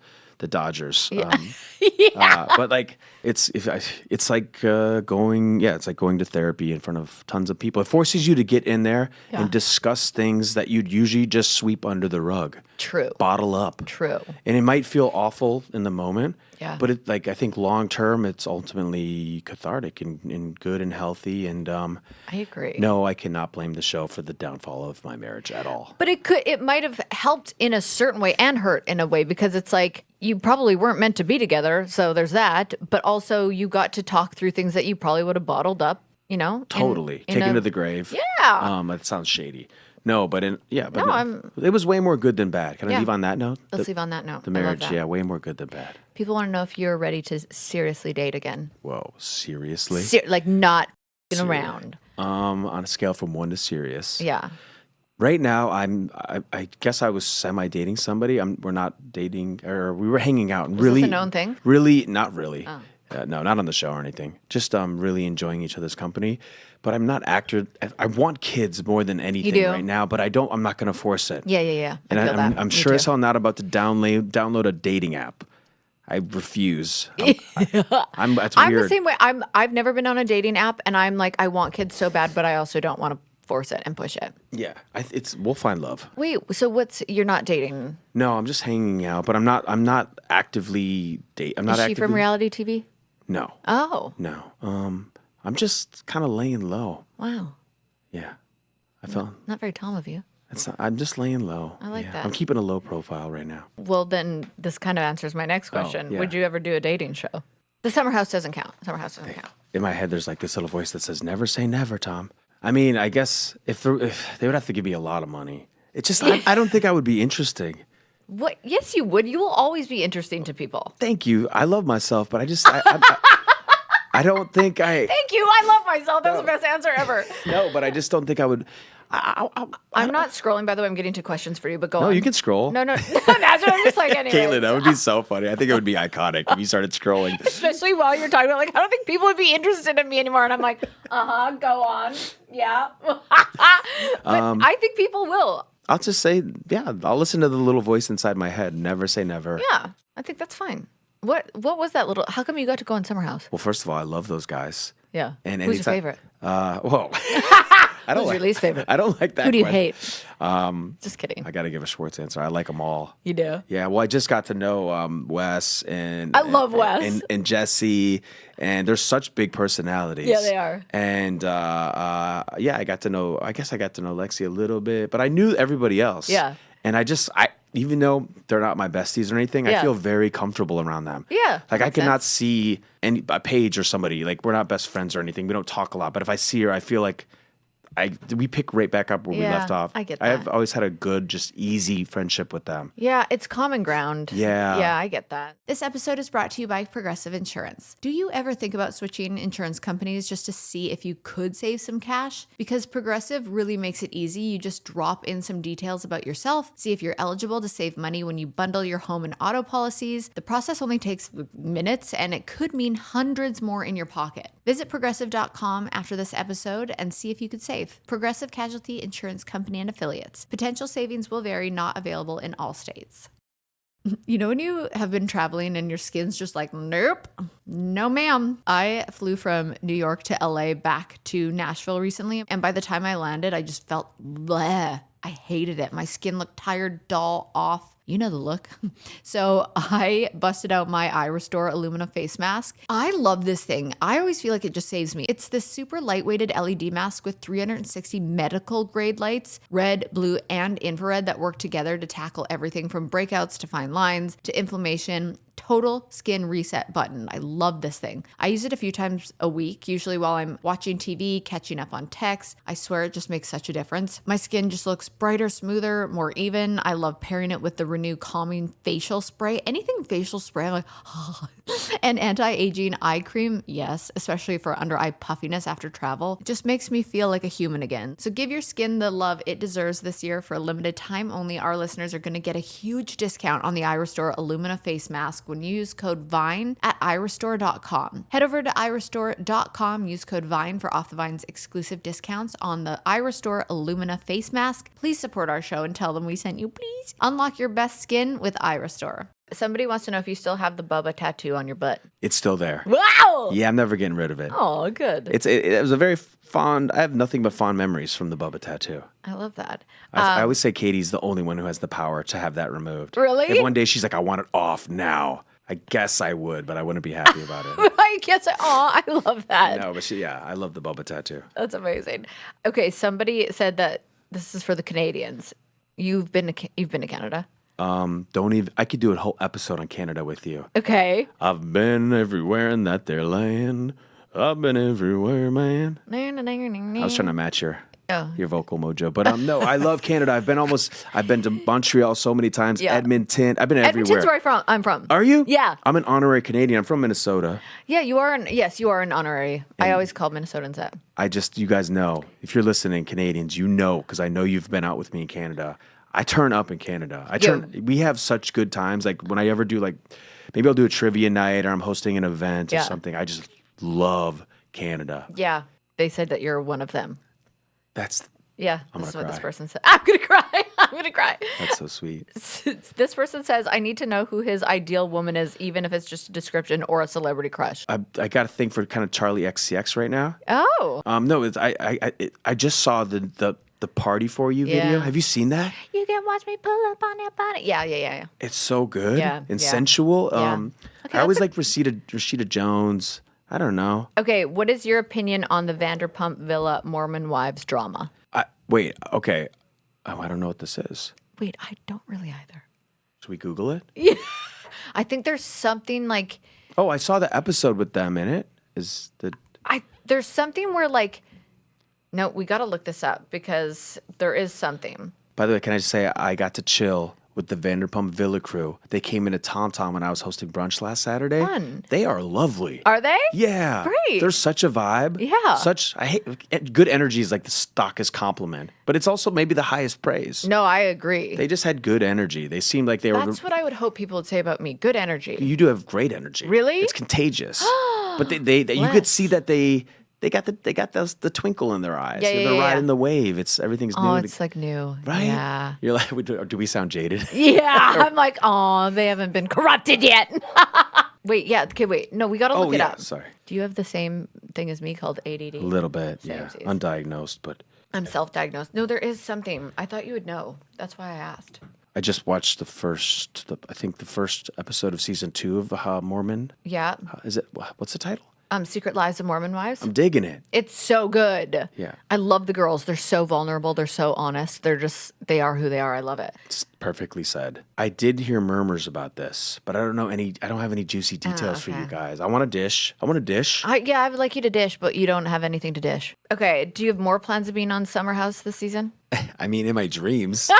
Dodgers. But like it's like it's like going to therapy in front of tons of people. It forces you to get in there and discuss things that you'd usually just sweep under the rug. True. Bottle up. True. And it might feel awful in the moment. Yeah. But I think long term it's ultimately cathartic and good and healthy. And I agree. no, I cannot blame the show for the downfall of my marriage at all. But it might have helped in a certain way and hurt in a way, because it's like you probably weren't meant to be together, so there's that. But also you got to talk through things that you probably would have bottled up, Totally. Taken to the grave. Yeah. That sounds shady. No, but it was way more good than bad. Can I Yeah. leave on that note? Let's leave on that note. The I love marriage, that. way more good than bad. People want to know if you're ready to seriously date again. Whoa, seriously? Like not f***ing around. On a scale from 1 to serious. Yeah. Right now, I guess I was semi-dating somebody. We're not dating, or we were hanging out. And Was really, this a known thing? Really, not really. Oh. No, not on the show or anything. Just really enjoying each other's company. But I'm not actor. I want kids more than anything do? right now. But I'm not going to force it. Yeah. And I feel that. I'm Me sure as too. hell not about to download a dating app. I refuse. That's I'm weird. the same way. I've never been on a dating app, and I'm like, I want kids so bad, but I also don't want to force it and push it. Yeah, we'll find love. Wait, so you're not dating? No, I'm just hanging out, but I'm not actively date. I'm not Is she actively. from reality TV? No, Oh, no. I'm just kind of laying low. wow. Yeah, I felt Not very Tom of you. I'm just laying low. I like that. I'm keeping a low profile right now. Well, then this kind of answers my next question. yeah. Would you ever do a dating show? The Summer House doesn't count. Summer House doesn't count. In my head, there's like this little voice that says, "Never say never, Tom." I mean, I guess if they would have to give me a lot of money. It's just I don't think I would be interesting. What? Yes, you would. You will always be interesting to people. Thank you. I love myself, but I don't think I. Thank you. I love myself. That's the best answer ever. No, but I just don't think I would. I'm not scrolling, by the way. I'm getting to questions for you, but go on. No, you can scroll. No. Imagine I'm just like, anyway. Caitlin, that would be so funny. I think it would be iconic if you started scrolling. Especially while you're talking about, like, I don't think people would be interested in me anymore. And I'm like, go on. Yeah. But I think people will. I'll just say, yeah, I'll listen to the little voice inside my head. Never say never. Yeah. I think that's fine. What was that little, how come you got to go in Summer House? Well, first of all, I love those guys. Yeah. And Who's your favorite? Well, I don't Who's your least favorite? I don't like that. Who do you question. hate? Just kidding. I got to give a Schwartz answer. I like them all. You do? Yeah, well, I just got to know Wes and I love Wes. and Jesse, and they're such big personalities. Yeah, they are. And I got to know. I guess I got to know Lexi a little bit, but I knew everybody else. Yeah. And I even though they're not my besties or anything, I Yeah. feel very comfortable around them. Yeah, Like that I makes cannot sense. see a Paige or somebody. Like we're not best friends or anything. We don't talk a lot, but if I see her, I feel like we pick right back up where we Yeah, left off. I get I've that. always had a good, just easy friendship with them. Yeah, it's common ground. Yeah. Yeah, I get that. This episode is brought to you by Progressive Insurance. Do you ever think about switching insurance companies just to see if you could save some cash? Because Progressive really makes it easy. You just drop in some details about yourself, see if you're eligible to save money when you bundle your home and auto policies. The process only takes minutes, and it could mean hundreds more in your pocket. Visit progressive.com after this episode and see if you could save. Progressive Casualty Insurance Company and Affiliates. Potential savings will vary, not available in all states. You know when you have been traveling and your skin's just like, nope, no ma'am. I flew from New York to LA back to Nashville recently, and by the time I landed, I just felt bleh. I hated it. My skin looked tired, dull, off. You know the look. So I busted out my Eye Restore Illumina face mask. I love this thing. I always feel like it just saves me. It's this super lightweighted LED mask with 360 medical grade lights, red, blue, and infrared that work together to tackle everything from breakouts to fine lines to inflammation. Total skin reset button. I love this thing. I use it a few times a week, usually while I'm watching TV, catching up on texts. I swear it just makes such a difference. My skin just looks brighter, smoother, more even. I love pairing it with the Renew Calming Facial Spray. Anything facial spray, I'm like, oh. And anti-aging eye cream, yes, especially for under eye puffiness after travel. It just makes me feel like a human again. So give your skin the love it deserves this year. For a limited time only, our listeners are going to get a huge discount on the Eye Restore Illumina face mask when you use code VINE at iristore.com. Head over to iristore.com, use code VINE for Off the Vine's exclusive discounts on the Iristore Illumina face mask. Please support our show and tell them we sent you, please. Unlock your best skin with Iristore. Somebody wants to know if you still have the Bubba tattoo on your butt. It's still there. Wow! Yeah, I'm never getting rid of it. Oh, good. It was a very fond. I have nothing but fond memories from the Bubba tattoo. I love that. I always say Katie's the only one who has the power to have that removed. Really? If one day she's like, I want it off now, I guess I would, but I wouldn't be happy about it. I guess. I love that. No, but I love the Bubba tattoo. That's amazing. Okay, somebody said that this is for the Canadians. You've been to Canada. Don't even. I could do a whole episode on Canada with you. Okay. I've been everywhere in that there land. I've been everywhere, man. I was trying to match your vocal mojo, but no, I love Canada. I've been to Montreal so many times. Yeah. Edmonton. I've been everywhere. Edmonton's where I'm from. Are you? Yeah. I'm an honorary Canadian. I'm from Minnesota. Yeah, you are. Yes, you are an honorary. I always called Minnesotans that. You guys know, if you're listening, Canadians, you know, because I know you've been out with me in Canada. I turn up in Canada. We have such good times. Like when I ever do maybe I'll do a trivia night or I'm hosting an event or something. I just love Canada. Yeah. They said that you're one of them. That's this is what this person said. I'm gonna cry. I'm gonna cry. That's so sweet. This person says, I need to know who his ideal woman is, even if it's just a description or a celebrity crush. I got a thing for kind of Charlie XCX right now. Oh. No, I just saw the Party For You video. Have you seen that? You can watch me pull up on your body. Yeah. It's so good and sensual. Okay, I always like Rashida Jones. I don't know. Okay, what is your opinion on the Vanderpump Villa Mormon wives drama? Wait, okay. Oh, I don't know what this is. Wait, I don't really either. Should we Google it? Yeah. I think there's something like... Oh, I saw the episode with them in it. There's something where No, we got to look this up because there is something. By the way, can I just say I got to chill with the Vanderpump Villa crew. They came into Tom when I was hosting brunch last Saturday. Fun. They are lovely. Are they? Yeah. Great. There's such a vibe. Yeah. I hate good energy is like the stockest compliment, but it's also maybe the highest praise. No, I agree. They just had good energy. They seemed like they were. That's what I would hope people would say about me. Good energy. You do have great energy. Really? It's contagious. But they you could see that they got the twinkle in their eyes. Yeah, They're riding the wave. Everything's new. Oh, it's like new. Right? Yeah. You're like, do we sound jaded? Yeah. I'm like, oh, they haven't been corrupted yet. Wait, yeah. Okay, wait. No, we got to look it up. Sorry. Do you have the same thing as me called ADD? A little bit, Samesies. Undiagnosed, but. I'm self-diagnosed. No, there is something. I thought you would know. That's why I asked. I just watched the first episode of season 2 of Mormon. Yeah. Is it, what's the title? Secret Lives of Mormon Wives. I'm digging it. It's so good. Yeah. I love the girls. They're so vulnerable. They're so honest. They are who they are. I love it. It's perfectly said. I did hear murmurs about this, but I don't have any juicy details for you guys. I want a dish. I would like you to dish, but you don't have anything to dish. Okay. Do you have more plans of being on Summer House this season? I mean, in my dreams.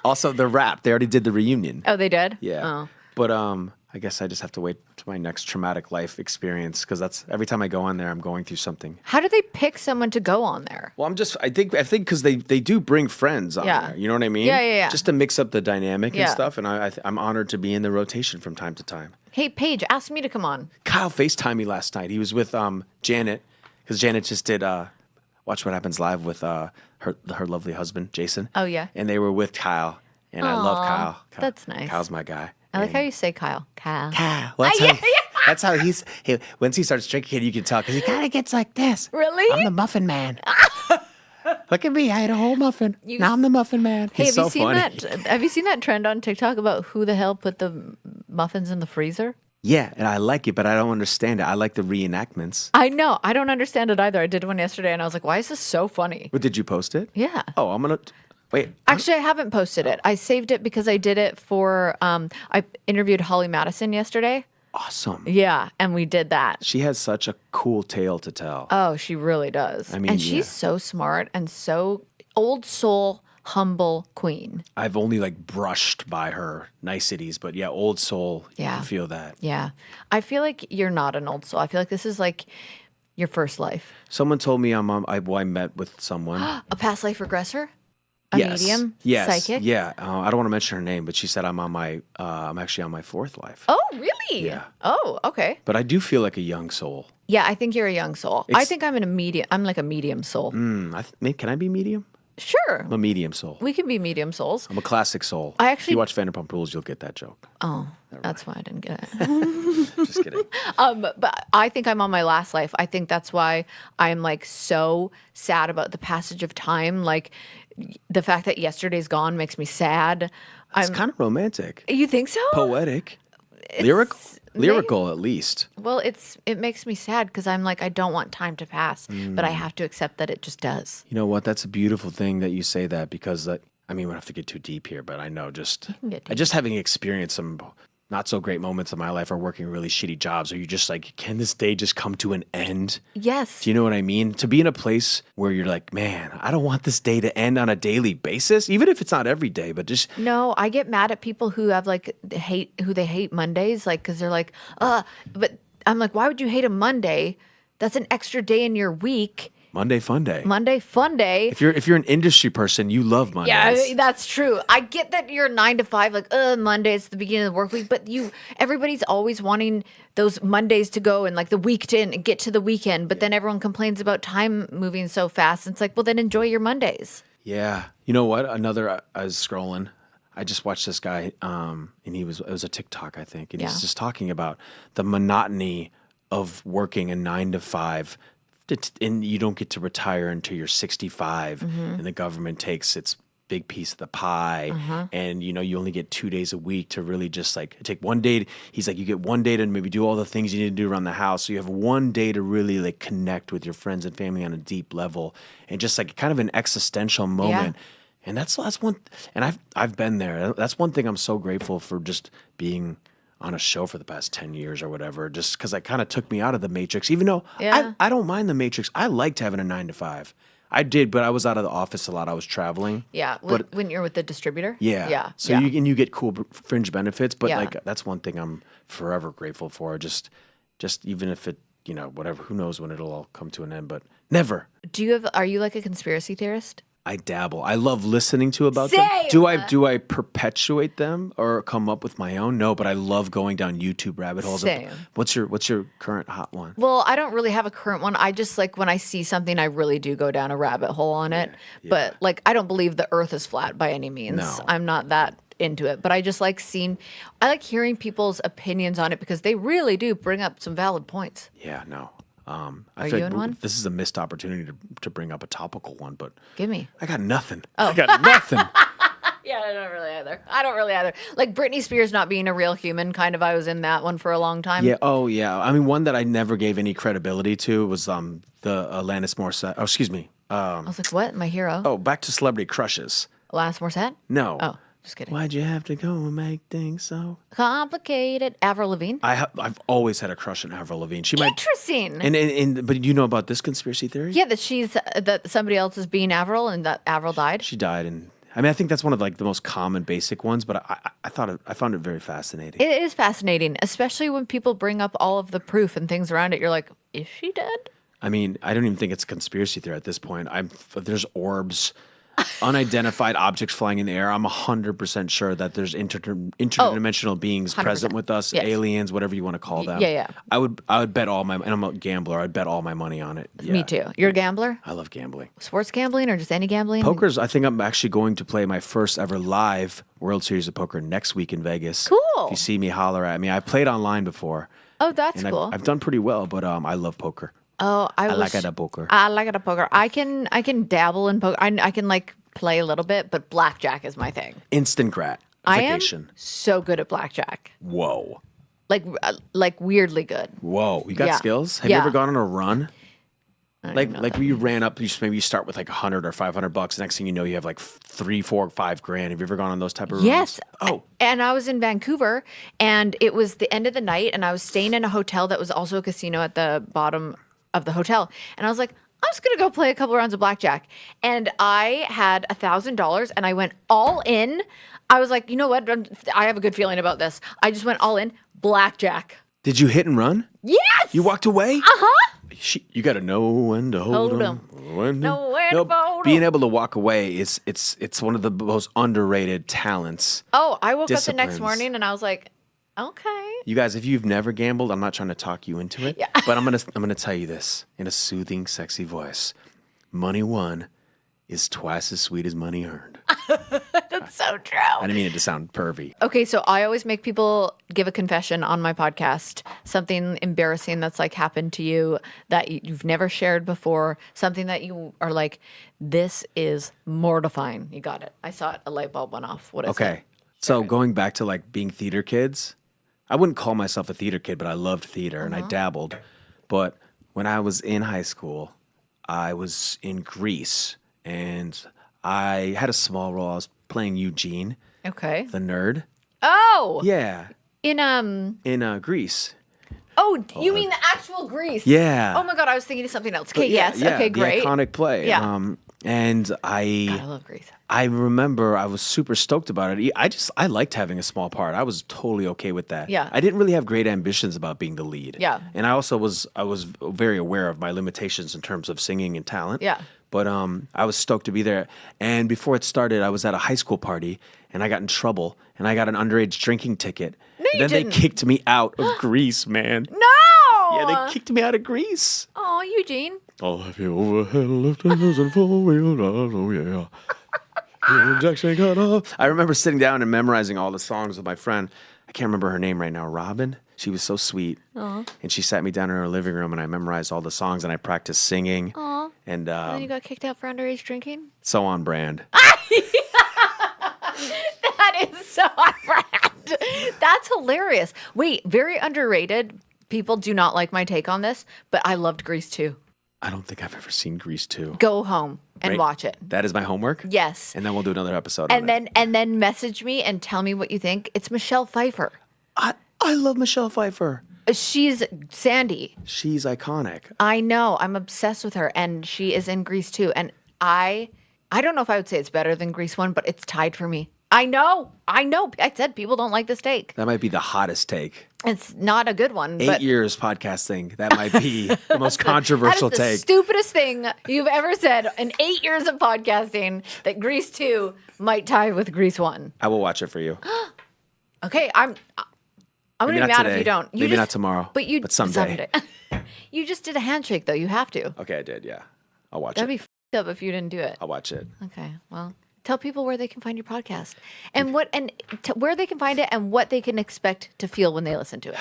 Also, the rap. They already did the reunion. Oh, they did? Yeah. Oh. But I guess I just have to wait to my next traumatic life experience because that's every time I go on there, I'm going through something. How do they pick someone to go on there? Well, I think because they do bring friends on there. You know what I mean? Yeah. Just to mix up the dynamic and stuff. And I'm honored to be in the rotation from time to time. Hey, Paige, ask me to come on. Kyle FaceTimed me last night. He was with Janet because Janet just did Watch What Happens Live with her lovely husband, Jason. Oh, yeah. And they were with Kyle. And I love Kyle. That's nice. Kyle's my guy. I like how you say Kyle. Kyle. Well, that's how once he starts drinking, you can tell because he kind of gets like this. Really? I'm the muffin man. Look at me. I ate a whole muffin. Now I'm the muffin man. Hey, He's have you seen that trend on TikTok about who the hell put the muffins in the freezer? Yeah, and I like it, but I don't understand it. I like the reenactments. I know. I don't understand it either. I did one yesterday, and I was like, why is this so funny? But did you post it? Yeah. Oh, I'm going to... Wait. Actually, I haven't posted it. I saved it because I did it for... I interviewed Holly Madison yesterday. Awesome. Yeah, and we did that. She has such a cool tale to tell. Oh, she really does. I mean, and she's so smart and so old soul, humble queen. I've only brushed by her niceties, but yeah, old soul. Yeah. You can feel that. Yeah. I feel like you're not an old soul. I feel like this is your first life. Someone told me I met with someone. A past life regressor? medium? Yes. Psychic? Yeah. I don't want to mention her name, but she said I'm actually on my fourth life. Oh, really? Yeah. Oh, okay. But I do feel like a young soul. Yeah, I think you're a young soul. I think I'm I'm like a medium soul. Can I be medium? Sure. I'm a medium soul. We can be medium souls. I'm a classic soul. If you watch Vanderpump Rules, you'll get that joke. Oh, that's why I didn't get it. Just kidding. But I think I'm on my last life. I think that's why I'm like so sad about the passage of time. Like the fact that yesterday's gone makes me sad. It's kind of romantic. You think so? Poetic. Lyrical at least. Well, it makes me sad because I'm like, I don't want time to pass, but I have to accept that it just does. You know what? That's a beautiful thing that you say that because we don't have to get too deep here, but I know just having experienced some not so great moments in my life or working really shitty jobs, or you just like, can this day just come to an end? Yes. Do you know what I mean? To be in a place where you're like, man, I don't want this day to end on a daily basis, even if it's not every day, but just. No, I get mad at people who have like they hate Mondays, like, cause they're like, but I'm like, why would you hate a Monday? That's an extra day in your week. Monday fun day. Monday fun day. If you're an industry person, you love Mondays. Yeah, that's true. I get that you're 9 to 5, like, Monday's the beginning of the work week, but everybody's always wanting those Mondays to go and like the week to get to the weekend, but then everyone complains about time moving so fast. And it's like, well, then enjoy your Mondays. Yeah. You know what? I was scrolling. I just watched this guy, and it was a TikTok, I think, and he's just talking about the monotony of working a 9 to 5. And you don't get to retire until you're 65, and the government takes its big piece of the pie, and you only get 2 days a week to really just like take one day. He's like, you get 1 day to maybe do all the things you need to do around the house. So you have 1 day to really like connect with your friends and family on a deep level, and just like kind of an existential moment. Yeah. And that's one. And I've been there. That's one thing I'm so grateful for, just being on a show for the past 10 years or whatever, just because it kind of took me out of the Matrix, even though I don't mind the Matrix. I liked having a 9 to 5. I did, but I was out of the office a lot. I was traveling. Yeah, when you're with the distributor? Yeah. So you get cool fringe benefits, but like that's one thing I'm forever grateful for. Just even if it, whatever, who knows when it'll all come to an end, but never. Are you like a conspiracy theorist? I dabble. I love listening to about them. Do I perpetuate them or come up with my own? No, but I love going down YouTube rabbit holes. Same. What's your current hot one? Well, I don't really have a current one. I just like when I see something, I really do go down a rabbit hole on it. Yeah. But like, I don't believe the Earth is flat by any means. No. I'm not that into it, but I just like I like hearing people's opinions on it because they really do bring up some valid points. Yeah, no. Are you in one? This is a missed opportunity to bring up a topical one, but give me. I got nothing. I got nothing. Yeah, I don't really either. Like Britney Spears not being a real human, kind of. I was in that one for a long time. Yeah. Oh, yeah. I mean, one that I never gave any credibility to was the Alanis Morissette. Oh, excuse me. I was like, what? My hero? Oh, back to celebrity crushes. Alanis Morissette? No. Oh. Just kidding. Why'd you have to go and make things so complicated? Avril Lavigne. I've always had a crush on Avril Lavigne. Interesting. But you know about this conspiracy theory? Yeah, that somebody else is being Avril and that Avril died. She died, and I mean I think that's one of like the most common basic ones. But I found it very fascinating. It is fascinating, especially when people bring up all of the proof and things around it. You're like, is she dead? I mean, I don't even think it's a conspiracy theory at this point. There's orbs. Unidentified objects flying in the air. I'm 100% sure that there's interdimensional beings 100%. Present with us, yes. Aliens, whatever you want to call them. Yeah. I would bet all my, and I'm a gambler. I'd bet all my money on it. Yeah. Me too. You're a gambler? I love gambling. Sports gambling or just any gambling? Poker's. I think I'm actually going to play my first ever live World Series of Poker next week in Vegas. Cool. If you see me, holler at me. I played online before. Oh, that's cool. I've done pretty well, but I love poker. Oh, I like it at poker. I like it at poker. I can dabble in poker. I can like play a little bit, but blackjack is my thing. Instant gratification. I am so good at blackjack. Whoa. Like weirdly good. Whoa. You got skills? Have you ever gone on a run? Like that. when you ran up, maybe you start with like $100 or $500. Next thing you know, you have like $3, $4, $5 grand. Have you ever gone on those type of runs? Yes. Oh. And I was in Vancouver, and it was the end of the night, and I was staying in a hotel that was also a casino at the bottom of the hotel, and I was like, I'm just going to go play a couple rounds of blackjack. And I had $1,000 and I went all in. I was like, you know what? I have a good feeling about this. I just went all in blackjack. Did you hit and run? Yes. You walked away? Uh-huh. You got to know when to hold them. Know when to fold 'em. Being able to walk away is it's one of the most underrated talents. Oh, I woke up the next disciplines. morning and I was like, okay. You guys, if you've never gambled, I'm not trying to talk you into it, but I'm gonna tell you this in a soothing, sexy voice. Money won is twice as sweet as money earned. That's so true. I didn't mean it to sound pervy. Okay, so I always make people give a confession on my podcast, something embarrassing that's like happened to you that you've never shared before, something that you are like, this is mortifying. You got it. I saw it. A light bulb went off. What is it? Okay, so going back to like being theater kids, I wouldn't call myself a theater kid, but I loved theater and I dabbled. But when I was in high school, I was in Greece and I had a small role. I was playing Eugene, Okay. the nerd. Oh, Yeah, in Greece. Oh, you mean the actual Grease? Yeah. Oh my God, I was thinking of something else. Okay, Yeah, yes. yeah, Okay, great. The iconic play. Yeah. And God, I love Grease. I remember I was super stoked about it. I liked having a small part. I was totally okay with that. Yeah. I didn't really have great ambitions about being the lead. Yeah. And I also was very aware of my limitations in terms of singing and talent. Yeah. But I was stoked to be there. And before it started, I was at a high school party and I got in trouble and I got an underage drinking ticket. No, you then didn't. they kicked me out of Greece, man. No! Yeah, they kicked me out of Greece. Oh, Eugene. I'll have you overhead lifters and four-wheel drives, oh yeah. The injection cut off. I remember sitting down and memorizing all the songs with my friend. I can't remember her name right now. Robin? She was so sweet. Aww. And she sat me down in her living room and I memorized all the songs and I practiced singing. Aww. And then you got kicked out for underage drinking? so on brand. That is so on brand. That's hilarious. Wait, very underrated. People do not like my take on this, but I loved Grease too. I don't think I've ever seen Grease 2. Go home and Right? watch it. That is my homework? Yes. And then we'll do another episode on it. And then message me and tell me what you think. It's Michelle Pfeiffer. I love Michelle Pfeiffer. She's Sandy. She's iconic. I know. I'm obsessed with her, and she is in Grease too. And I don't know if I would say it's better than Grease 1, but it's tied for me. I know. I said people don't like this take. That might be the hottest take. It's not a good one. 8 but years podcasting. That might be the most controversial that is the take. stupidest thing you've ever said in 8 years of podcasting. That Grease 2 might tie with Grease 1. I will watch it for you. Okay, I'm gonna Maybe be not mad today. if you don't. Maybe not tomorrow, but someday. You just did a handshake though. You have to. Okay, I did. Yeah, I'll watch That'd it. be f***ed up if you didn't do it. I'll watch it. Okay, well, tell people where they can find your podcast and where they can find it and what they can expect to feel when they listen to it.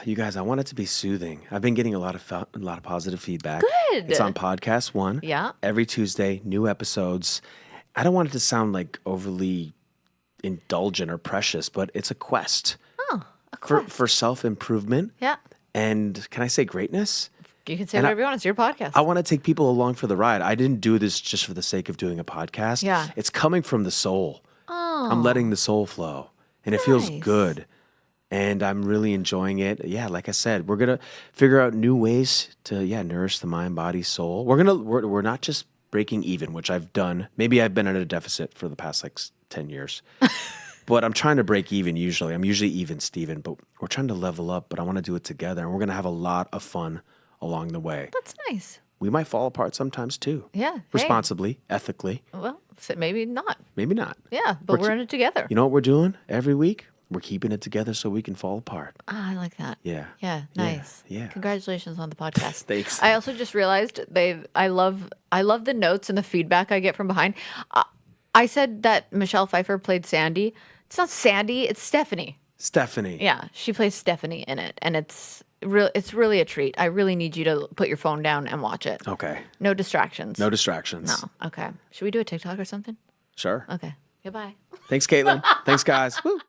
You guys, I want it to be soothing. I've been getting a lot of positive feedback. Good. It's on Podcast One. Yeah. Every Tuesday, new episodes. I don't want it to sound like overly indulgent or precious, but it's a quest. Oh, a quest. For self-improvement. Yeah. And can I say greatness? You can say whatever you want. It's your podcast. I want to take people along for the ride. I didn't do this just for the sake of doing a podcast. Yeah. It's coming from the soul. Oh. I'm letting the soul flow. And it feels Nice. good. And I'm really enjoying it. Yeah, like I said, we're gonna figure out new ways to nourish the mind, body, soul. We're not just breaking even, which I've done. Maybe I've been at a deficit for the past 10 years. But I'm trying to break even usually. I'm usually even, Steven, but we're trying to level up, but I want to do it together. And we're going to have a lot of fun along the way. That's nice. We might fall apart sometimes too. Yeah. Hey. Responsibly, ethically. Well, maybe not. Maybe not. Yeah, but we're in it together. You know what we're doing every week? We're keeping it together so we can fall apart. Ah, I like that. Yeah. Yeah, nice. Yeah. Congratulations on the podcast. Thanks. I also just realized I love the notes and the feedback I get from behind. I said that Michelle Pfeiffer played Sandy. It's not Sandy, it's Stephanie. Stephanie. Yeah, she plays Stephanie in it, and it's really a treat. I really need you to put your phone down and watch it. Okay. No distractions. No distractions. No. Okay. Should we do a TikTok or something? Sure. Okay. Goodbye. Thanks, Kaitlyn. Thanks, guys. Woo.